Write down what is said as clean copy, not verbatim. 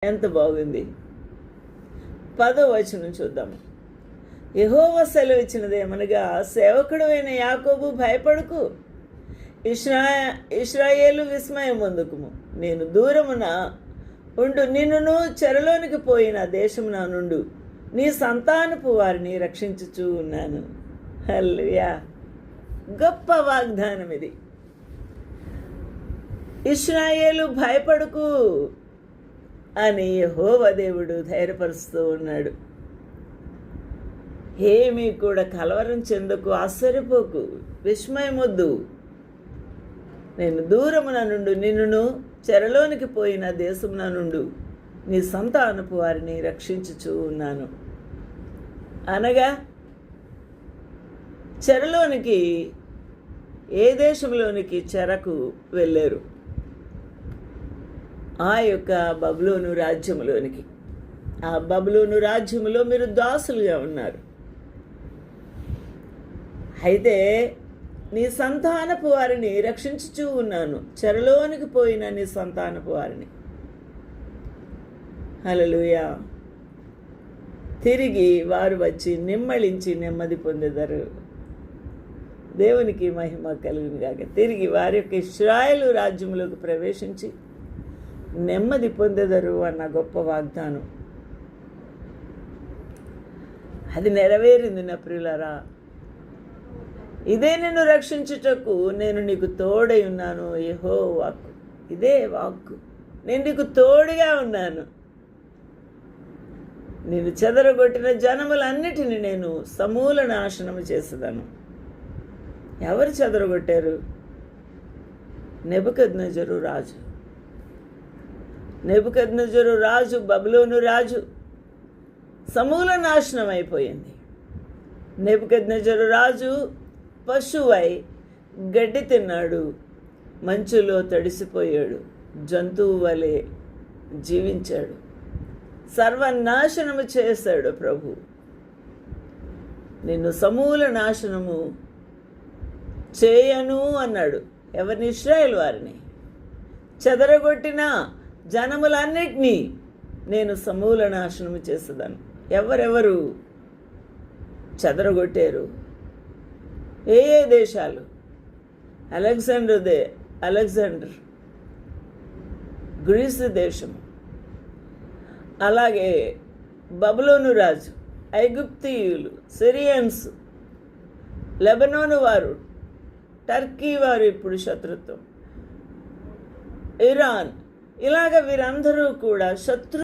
ఎంత బాగుంది. 10వ వచనం చూద్దాము. యెహోవా సెలవిచ్చినదేమనగా, సేవకుడైన యాకోబు భయపడకు, ఇశ్రాయేలు విస్మయం పొందుకుము. నేను దూరమున ఉండు నిన్నును చెరలోనికి పోయిన దేశమున నుండు నీ సంతానపు వారిని రక్షించుచూ ఉన్నాను. హల్లెలూయా. గొప్ప వాగ్దానం ఇది. ఇశ్రాయేలు భయపడకు అని యెహోవా దేవుడు ధైర్యపరుస్తూ ఉన్నాడు. ఏమీ కూడా కలవరం చెందకు, ఆశ్చర్యపోకు, విస్మయమొద్దు. నేను దూరమున నుండి నిన్నును చెరలోనికి పోయిన దేశమున నుండి నీ సంతానపు వారిని రక్షించుచూ ఉన్నాను. అనగా చెరలోనికి, ఏ దేశంలోనికి చెరకు వెళ్ళారు? ఆ యొక్క బబులోను రాజ్యములోనికి. ఆ బబులోను రాజ్యములో మీరు దాసులుగా ఉన్నారు. అయితే నీ సంతానపు వారిని రక్షించుచూ ఉన్నాను, చెరలోనికి పోయిన నీ సంతానపు వారిని. హల్లెలూయా. తిరిగి వారు వచ్చి నిమ్మళించి నెమ్మది పొందెదరు. దేవునికి మహిమ కలుగును గాక. తిరిగి వారి యొక్క ఇశ్రాయేలు రాజ్యములోకి ప్రవేశించి నెమ్మది పొందెదరు అన్న గొప్ప వాగ్దానం. అది నెరవేరింది నా ప్రియులారా. ఇదే నిన్ను రక్షించుటకు నేను నీకు తోడై ఉన్నాను. యెహోవా వాక్కు, ఇదే వాక్కు. నేను నీకు తోడుగా ఉన్నాను. నేను చెదరగొట్టిన జనములన్నిటిని నేను సమూల నాశనము చేసేదాను. ఎవరు చెదరగొట్టారు? నెబుకద్నెజరు రాజు. నెబుకద్నెజరు రాజు, బబులోను రాజు సమూల నాశనం అయిపోయింది. నెబుకద్నెజరు రాజు పశువై గడ్డి తిన్నాడు, మంచులో తడిసిపోయాడు, జంతువు వలె జీవించాడు, సర్వనాశనము చేశాడు. ప్రభు నిన్ను సమూల నాశనము చేయను అన్నాడు. ఎవరిని? ఇశ్రాయేలు వారిని. చెదరగొట్టిన జనములన్నిటినీ నేను సమూల నాశనము చేసేదాను. ఎవరెవరు చెదరగొట్టారు? ఏ ఏ దేశాలు? అలెగ్జాండర్ గ్రీసు దేశము, అలాగే బబులోను రాజు, ఐగుప్తీయులు, సిరియన్స్, లెబనోను వారు, టర్కీ వారు ఇప్పుడు శత్రుత్వం, ఇరాన్, ఇలాగ వీరందరూ కూడా